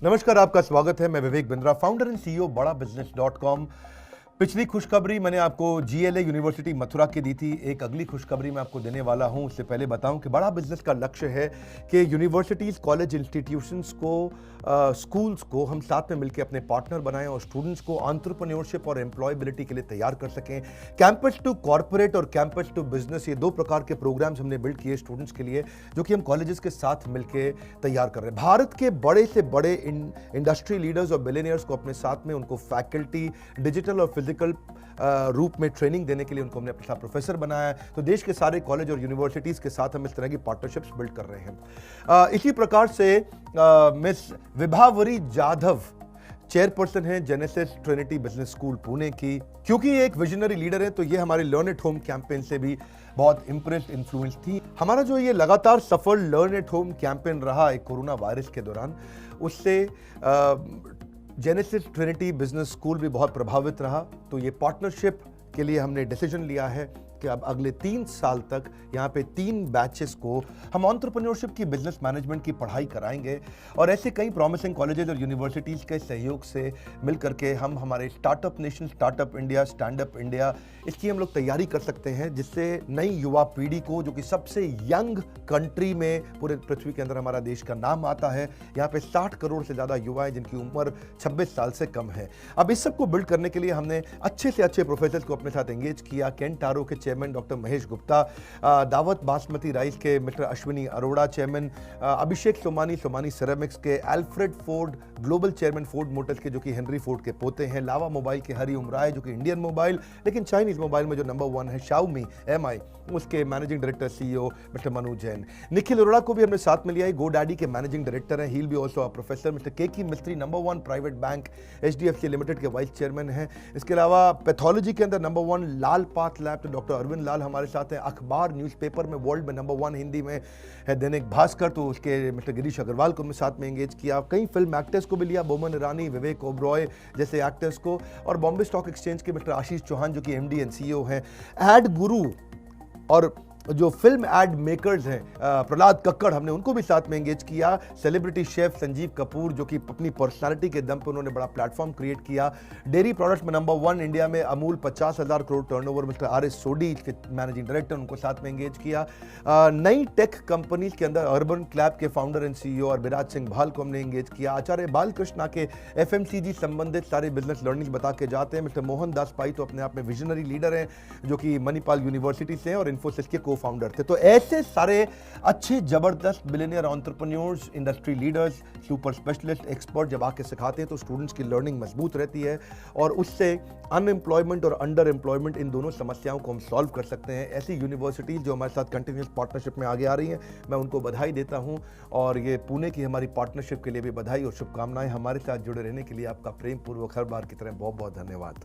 नमस्कार, आपका स्वागत है। मैं Vivek Bindra, founder and CEO बड़ा बिजनेस .com। पिछली खुशखबरी मैंने आपको जीएलए यूनिवर्सिटी मथुरा की दी थी। एक अगली खुशखबरी मैं आपको देने वाला हूं। उससे पहले बताऊं कि बड़ा बिजनेस का लक्ष्य है कि यूनिवर्सिटीज़, कॉलेज, इंस्टीट्यूशंस को, स्कूल्स को हम साथ में मिलकर अपने पार्टनर बनाएं और स्टूडेंट्स को एंटरप्रेन्योरशिप और एम्प्लॉयबिलिटी के लिए तैयार कर सकें। कैंपस टू कॉर्पोरेट और कैंपस टू बिजनेस, ये दो प्रकार के प्रोग्राम्स हमने बिल्ड किए स्टूडेंट्स के लिए, जो कि हम कॉलेजेस के साथ मिलकर तैयार कर रहे हैं। भारत के बड़े से बड़े इंडस्ट्री लीडर्स और बिलियनियर्स को अपने साथ में, उनको फैकल्टी, डिजिटल और फिजिकल रूप में ट्रेनिंग देने के लिए उनको हमने अपने साथ प्रोफेसर बनाया है। तो देश के सारे कॉलेज और यूनिवर्सिटीज़ के साथ हम इस तरह की पार्टनरशिप्स बिल्ड कर रहे हैं। इसी प्रकार से मिस विभावरी जाधव चेयरपर्सन हैं genesis Trinity business school Pune की। क्योंकि ये एक विजनरी लीडर है, तो ये हमारे लर्न एट होम कैंपेन से भी बहुत इंप्रेस्ड, इन्फ्लुएंस थी। हमारा जो ये लगातार सफल लर्न एट होम कैंपेन रहा एक कोरोना वायरस के दौरान, उससे जेनेसिस ट्रिनिटी बिजनेस स्कूल भी बहुत प्रभावित रहा। तो ये पार्टनरशिप के लिए हमने डिसीजन लिया है कि अब अगले 3 साल तक यहाँ पे 3 बैचेस को हम एंटरप्रेन्योरशिप की, बिजनेस मैनेजमेंट की पढ़ाई कराएंगे। और ऐसे कई प्रॉमिसिंग कॉलेजेस और यूनिवर्सिटीज़ के सहयोग से मिल करके हम हमारे startup nation, startup India, stand up India, इसकी हम लोग तैयारी कर सकते हैं, जिससे नई युवा पीढ़ी को, जो कि सबसे यंग कंट्री में पूरे पृथ्वी के अंदर हमारा देश का नाम आता है, यहाँ पे 60 करोड़ से ज़्यादा युवा हैं जिनकी उम्र 26 साल से कम है। अब इस सब को बिल्ड करने के लिए हमने अच्छे से अच्छे प्रोफेसर्स को अपने साथ एंगेज किया। केन टारो के चेयरमैन डॉक्टर महेश गुप्ता, दावत बासमती राइस के मिस्टर अश्विनी अरोड़ा चेयरमैन, अभिषेक सोमानी सिरेमिक्स के, Alfred Ford global chairman Ford Motors के, जो कि हेनरी फोर्ड के पोते हैं, लावा मोबाइल के हरी उमराय, जो कि इंडियन मोबाइल लेकिन चाइनीज मोबाइल में जो नंबर 1 है, शाओमी MI, उसके managing director CEO mister Manu Jain. Nikhil Arora को भी हमने साथ में लिया है, गोडैडी के मैनेजिंग डायरेक्टर हैं, he'll be also a professor. Mister Keki Mistry number 1 private bank HDFC limited के वाइस चेयरमैन हैं। इसके अलावा पैथोलॉजी के अंदर नंबर 1 लाल पाथ लैब, तो डॉक्टर अरविंद लाल हमारे साथ हैं। अखबार न्यूज़पेपर में वर्ल्ड में नंबर 1 हिंदी में है दैनिक भास्कर, तो उसके मिस्टर गिरीश अग्रवाल को हमने साथ में एंगेज किया। कई फिल्म एक्टर्स को भी लिया, बोमन ईरानी, विवेक ओबरॉय जैसे एक्टर्स को, और बॉम्बे स्टॉक एक्सचेंज के मिस्टर आशीष चौहान, जो कि MD एंड CEO हैं। एड गुरु और जो फिल्म एड मेकर्स हैं, प्रहलाद कक्कड़, हमने उनको भी साथ में एंगेज किया। सेलिब्रिटी शेफ संजीव कपूर, जो कि अपनी पर्सनालिटी के दम पे उन्होंने बड़ा प्लेटफॉर्म क्रिएट किया। डेयरी प्रोडक्ट्स में नंबर 1 इंडिया में Amul, 50,000 crore turnover, mister RS सोडी के मैनेजिंग डायरेक्टर, उनको साथ में एंगेज किया। नई टेक कंपनीज के अंदर अर्बन क्लैब के फाउंडर एंड CEO और विराज सिंह भाल को हमने एंगेज किया। आचार्य बालकृष्णा के FMCG संबंधित सारे बिजनेस लर्निंग बता के जाते हैं। मिस्टर मोहन दास पाई तो अपने आप में विजनरी लीडर हैं, जो कि मणिपाल यूनिवर्सिटी से हैं और इन्फोसिस के फाउंडर थे। तो ऐसे सारे अच्छे जबरदस्त billionaire entrepreneurs, industry leaders, super specialist, expert जब आके सिखाते हैं तो स्टूडेंट्स की लर्निंग मजबूत रहती है और उससे अनएम्प्लॉयमेंट और अंडर एम्प्लॉयमेंट, इन दोनों समस्याओं को हम सॉल्व कर सकते हैं। ऐसी यूनिवर्सिटीज जो हमारे साथ कंटिन्यूस पार्टनरशिप में आगे आ रही हैं, मैं उनको बधाई देता हूं। और ये पुणे की हमारी पार्टनरशिप के लिए भी बधाई और शुभकामनाएं। हमारे साथ जुड़े रहने के लिए आपका प्रेम पूर्वक हर बार की तरह बहुत बहुत धन्यवाद।